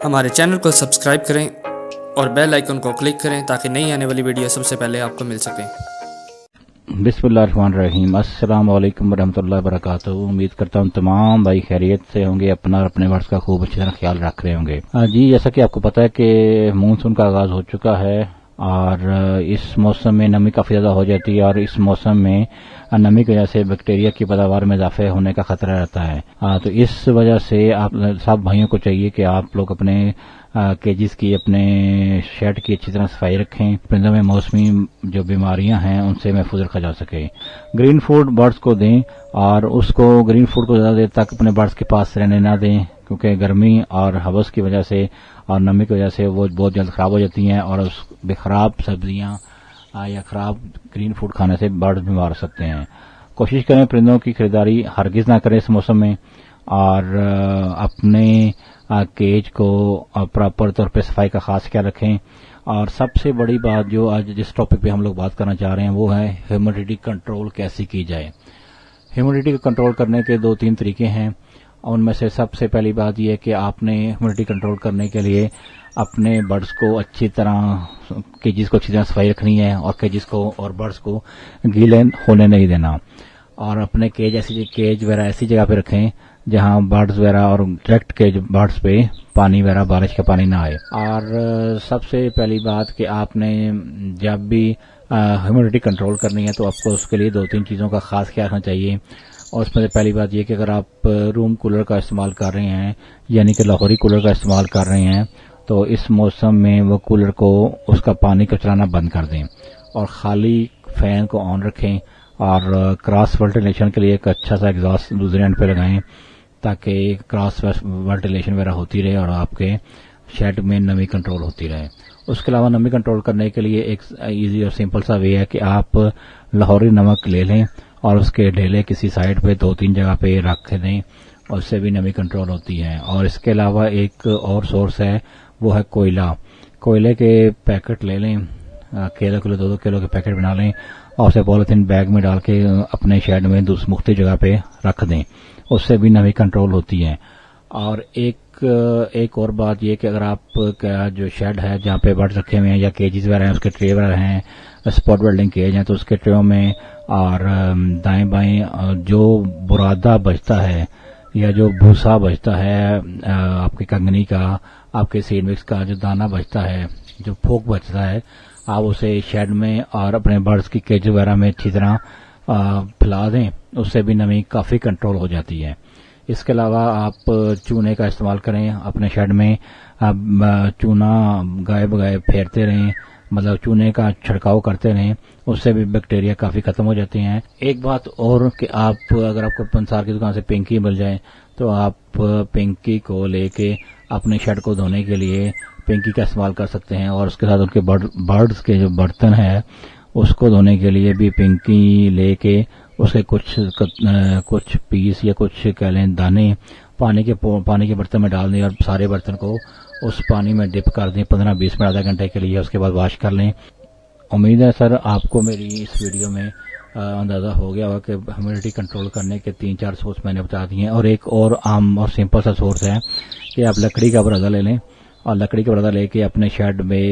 ہمارے چینل کو سبسکرائب کریں اور بیل آئیکن کو کلک کریں تاکہ نئی آنے والی ویڈیو سب سے پہلے آپ کو مل سکیں۔ بسم اللہ الرحمن الرحیم۔ السلام علیکم ورحمۃ اللہ وبرکاتہ۔ امید کرتا ہوں تمام بھائی خیریت سے ہوں گے، اپنا اور اپنے ورث کا خوب اچھی طرح خیال رکھ رہے ہوں گے۔ جی جیسا کہ آپ کو پتہ ہے کہ مونسون کا آغاز ہو چکا ہے اور اس موسم میں نمی کافی زیادہ ہو جاتی ہے، اور اس موسم میں نمی کی وجہ سے بیکٹیریا کی پیداوار میں اضافہ ہونے کا خطرہ رہتا ہے۔ تو اس وجہ سے آپ سب بھائیوں کو چاہیے کہ آپ لوگ اپنے کیجز کی، اپنے شیڈ کی اچھی طرح صفائی رکھیں، پرندوں میں موسمی جو بیماریاں ہیں ان سے محفوظ رکھا جا سکے۔ گرین فوڈ برڈز کو دیں، اور اس کو گرین فوڈ کو زیادہ دیر تک اپنے برڈز کے پاس رہنے نہ دیں، کیونکہ گرمی اور ہوس کی وجہ سے اور نمی کی وجہ سے وہ بہت جلد خراب ہو جاتی ہیں، اور اس بے خراب سبزیاں یا خراب گرین فوڈ کھانے سے برڈز بیمار ہو سکتے ہیں۔ کوشش کریں پرندوں کی خریداری ہرگز نہ کریں اس موسم میں، اور اپنے کیج کو پراپر طور پہ صفائی کا خاص خیال رکھیں۔ اور سب سے بڑی بات جو آج جس ٹاپک پہ ہم لوگ بات کرنا چاہ رہے ہیں وہ ہے ہیومیڈیٹی کنٹرول کیسے کی جائے۔ ہیومیڈیٹی کو کنٹرول کرنے کے 2-3 طریقے ہیں، ان میں سے سب سے پہلی بات یہ ہے کہ آپ نے ہیومیڈیٹی کنٹرول کرنے کے لیے اپنے برڈز کو اچھی طرح کیجز کو اچھی طرح صفائی رکھنی ہے، اور کیجز کو اور برڈز کو گیلے ہونے نہیں دینا، اور اپنے کیج وغیرہ ایسی جگہ پہ رکھیں جہاں برڈز وغیرہ اور ڈائریکٹ کیج برڈز پہ پانی وغیرہ بارش کا پانی نہ آئے۔ اور سب سے پہلی بات کہ آپ نے جب بھی ہیومیڈیٹی کنٹرول کرنی ہے تو آپ کو اس کے لیے 2-3 چیزوں کا خاص خیال رکھنا چاہیے، اور اس میں سے پہلی بات یہ کہ اگر آپ روم کولر کا استعمال کر رہے ہیں، یعنی کہ لاہوری کولر کا استعمال کر رہے ہیں، تو اس موسم میں وہ کولر کو اس کا پانی کو چلانا بند کر دیں، اور خالی فین کو آن رکھیں، اور کراس وینٹیلیشن کے لیے ایک اچھا سا ایگزاسٹ دوسرے اینڈ پہ لگائیں تاکہ کراس وینٹیلیشن وغیرہ ہوتی رہے اور آپ کے شیڈ میں نمی کنٹرول ہوتی رہے۔ اس کے علاوہ نمی کنٹرول کرنے کے لیے ایک ایزی اور سمپل سا وے ہے کہ آپ لاہوری نمک لے لیں اور اس کے ڈھیلے کسی سائڈ پہ 2-3 جگہ پہ رکھ دیں، اور اس سے بھی نمی کنٹرول ہوتی ہے۔ اور اس کے علاوہ ایک اور سورس ہے، وہ ہے کوئلے کے پیکٹ لے لیں، کلو 2 کلو کے پیکٹ بنا لیں، اور اسے پولیتھین بیگ میں ڈال کے اپنے شیڈ میں مختلف جگہ پہ رکھ دیں، اس سے بھی نمی کنٹرول ہوتی ہے۔ اور ایک اور بات یہ کہ اگر آپ کا جو شیڈ ہے جہاں پہ برڈز رکھے ہوئے ہیں یا کیجز وغیرہ ہیں، اس کے ٹرے وغیرہ ہیں، اسپاٹ بلڈنگ کیج ہیں، تو اس کے ٹریوں میں اور دائیں بائیں جو برادہ بچتا ہے یا جو بھوسا بچتا ہے آپ کی کنگنی کا، آپ کے سیڈ مکس کا جو دانہ بچتا ہے، جو پھوک بچتا ہے، آپ اسے شیڈ میں اور اپنے برڈز کی کیج وغیرہ میں اچھی طرح پھیلا دیں، اس سے بھی نمی کافی کنٹرول ہو جاتی ہے۔ اس کے علاوہ آپ چونے کا استعمال کریں اپنے شیڈ میں، چونا گائے بگائے پھیرتے رہیں، مطلب چونے کا چھڑکاؤ کرتے رہیں، اس سے بھی بیکٹیریا کافی ختم ہو جاتے ہیں۔ ایک بات اور کہ اگر آپ کو پنسار کی دکان سے پنکی مل جائے تو آپ پنکی کو لے کے اپنے شیڈ کو دھونے کے لیے پنکی کا استعمال کر سکتے ہیں، اور اس کے ساتھ ان کے برڈز کے جو برتن ہے اس کو دھونے کے لیے بھی پنکی لے کے اس کے کچھ پیس یا کچھ کہہ لیں دانے پانی کے برتن میں ڈال دیں، اور سارے برتن کو اس پانی میں ڈپ کر دیں 15-20 منٹ، آدھا گھنٹے کے لیے، اس کے بعد واش کر لیں۔ امید ہے سر آپ کو میری اس ویڈیو میں اندازہ ہو گیا ہوگا کہ ہیومیڈیٹی کنٹرول کرنے کے 3-4 سورس میں نے بتا دیے ہیں۔ اور ایک اور عام اور سمپل سا سورس ہے کہ آپ لکڑی کا برادہ لے لیں، اور لکڑی کا برادہ لے کے اپنے شیڈ میں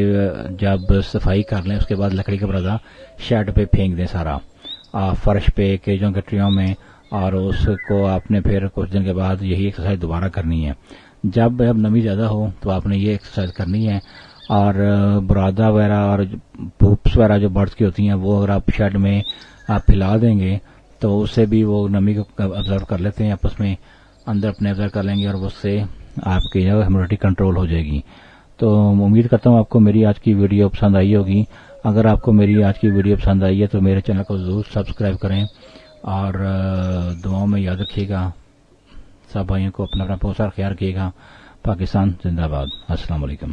جب صفائی کر لیں اس کے بعد لکڑی کا برادہ شیڈ پہ پھینک دیں سارا، فرش پہ، کیجوں کے ٹریوں میں، اور اس کو آپ نے پھر کچھ دن کے بعد یہی ایکسرسائز دوبارہ کرنی ہے۔ جب نمی زیادہ ہو تو آپ نے یہ ایکسرسائز کرنی ہے، اور برادہ وغیرہ اور پوپس وغیرہ جو برڈز کی ہوتی ہیں وہ اگر آپ شیڈ میں آپ پھیلا دیں گے تو اس سے بھی وہ نمی کو آبزرو کر لیتے ہیں، آپس میں اندر اپنے آبزرو کر لیں گے، اور اس سے آپ کی جو ہیومیڈیٹی کنٹرول ہو جائے گی۔ تو امید کرتا ہوں آپ کو میری آج کی ویڈیو پسند آئی ہوگی۔ اگر آپ کو میری آج کی ویڈیو پسند آئی ہے تو میرے چینل کو ضرور سبسکرائب کریں، اور دعاؤں میں یاد رکھیے گا۔ سب بھائیوں کو اپنا بہت سارا خیال رکھیے گا۔ پاکستان زندہ باد۔ السلام علیکم۔